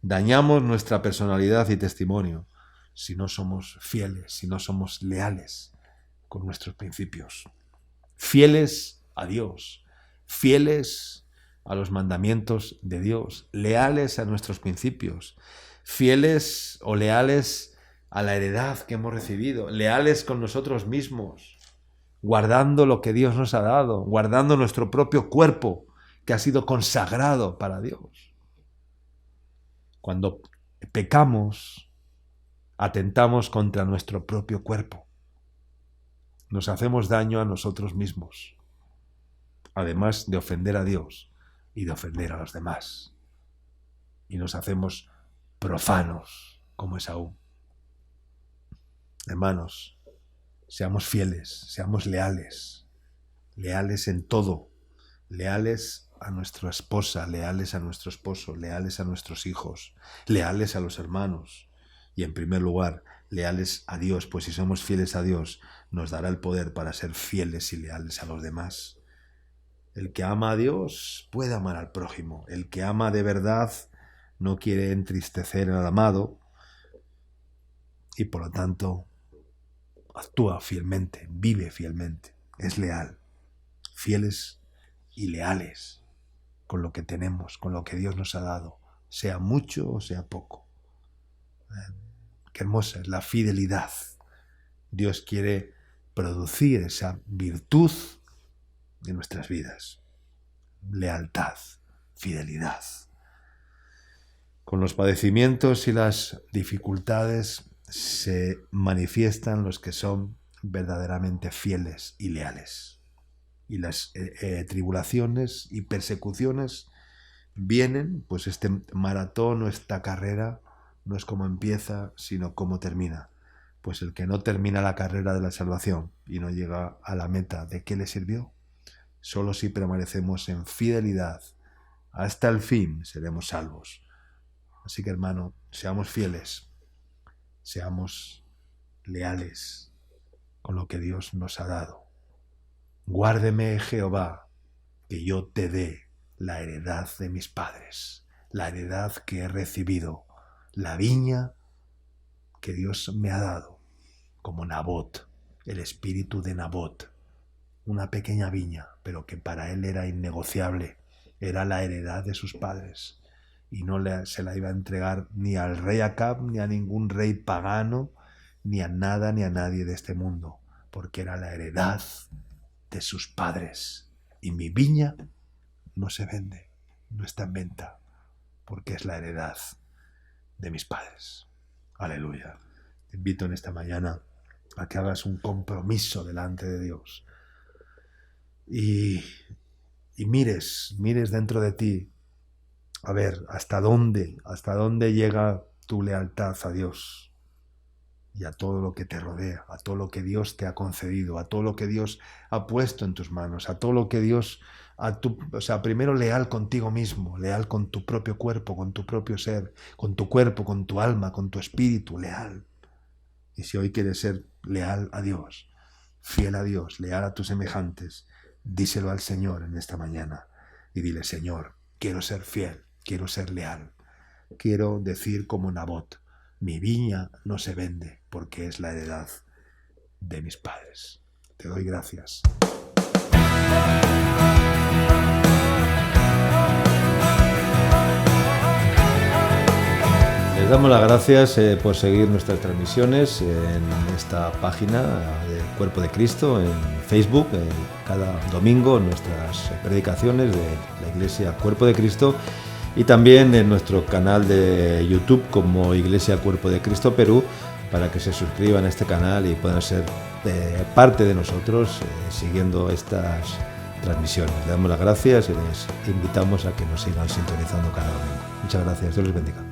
Dañamos nuestra personalidad y testimonio si no somos fieles, si no somos leales con nuestros principios. Fieles a Dios, fieles a los mandamientos de Dios, leales a nuestros principios, fieles o leales a la heredad que hemos recibido, leales con nosotros mismos, guardando lo que Dios nos ha dado, guardando nuestro propio cuerpo que ha sido consagrado para Dios. Cuando pecamos, atentamos contra nuestro propio cuerpo. Nos hacemos daño a nosotros mismos, además de ofender a Dios y de ofender a los demás. Y nos hacemos profanos, como Esaú. Hermanos, seamos fieles, seamos leales, leales en todo, leales a nuestra esposa, leales a nuestro esposo, leales a nuestros hijos, leales a los hermanos y, en primer lugar, leales a Dios, pues si somos fieles a Dios, nos dará el poder para ser fieles y leales a los demás. El que ama a Dios puede amar al prójimo. El que ama de verdad no quiere entristecer al amado y, por lo tanto, actúa fielmente, vive fielmente, es leal. Fieles y leales con lo que tenemos, con lo que Dios nos ha dado, sea mucho o sea poco. Qué hermosa es la fidelidad. Dios quiere producir esa virtud en nuestras vidas. Lealtad, fidelidad. Con los padecimientos y las dificultades se manifiestan los que son verdaderamente fieles y leales. Y las tribulaciones y persecuciones vienen, pues este maratón o esta carrera no es cómo empieza, sino cómo termina. Pues el que no termina la carrera de la salvación y no llega a la meta, ¿de qué le sirvió? Solo si permanecemos en fidelidad hasta el fin seremos salvos. Así que, hermano, seamos fieles, seamos leales con lo que Dios nos ha dado. Guárdeme, Jehová, que yo te dé la heredad de mis padres, la heredad que he recibido, la viña que Dios me ha dado, como Nabot, el espíritu de Nabot, una pequeña viña, pero que para él era innegociable, era la heredad de sus padres, y no se la iba a entregar ni al rey Acab, ni a ningún rey pagano, ni a nada ni a nadie de este mundo, porque era la heredad de sus padres. Y mi viña no se vende, no está en venta, porque es la heredad de mis padres. Aleluya. Te invito en esta mañana a que hagas un compromiso delante de Dios y mires dentro de ti a ver hasta dónde llega tu lealtad a Dios y a todo lo que te rodea, a todo lo que Dios te ha concedido, a todo lo que Dios ha puesto en tus manos, a todo lo que Dios, primero leal contigo mismo, leal con tu propio cuerpo, con tu propio ser, con tu cuerpo, con tu alma, con tu espíritu, leal. Y si hoy quieres ser leal a Dios, fiel a Dios, leal a tus semejantes, díselo al Señor en esta mañana y dile: Señor, quiero ser fiel, quiero ser leal, quiero decir como Nabot: mi viña no se vende porque es la heredad de mis padres. Te doy gracias. Les damos las gracias por seguir nuestras transmisiones en esta página de Cuerpo de Cristo, en Facebook, cada domingo nuestras predicaciones de la Iglesia Cuerpo de Cristo, y también en nuestro canal de YouTube como Iglesia Cuerpo de Cristo Perú, para que se suscriban a este canal y puedan ser parte de nosotros siguiendo estas transmisiones. Les damos las gracias y les invitamos a que nos sigan sintonizando cada domingo. Muchas gracias, Dios les bendiga.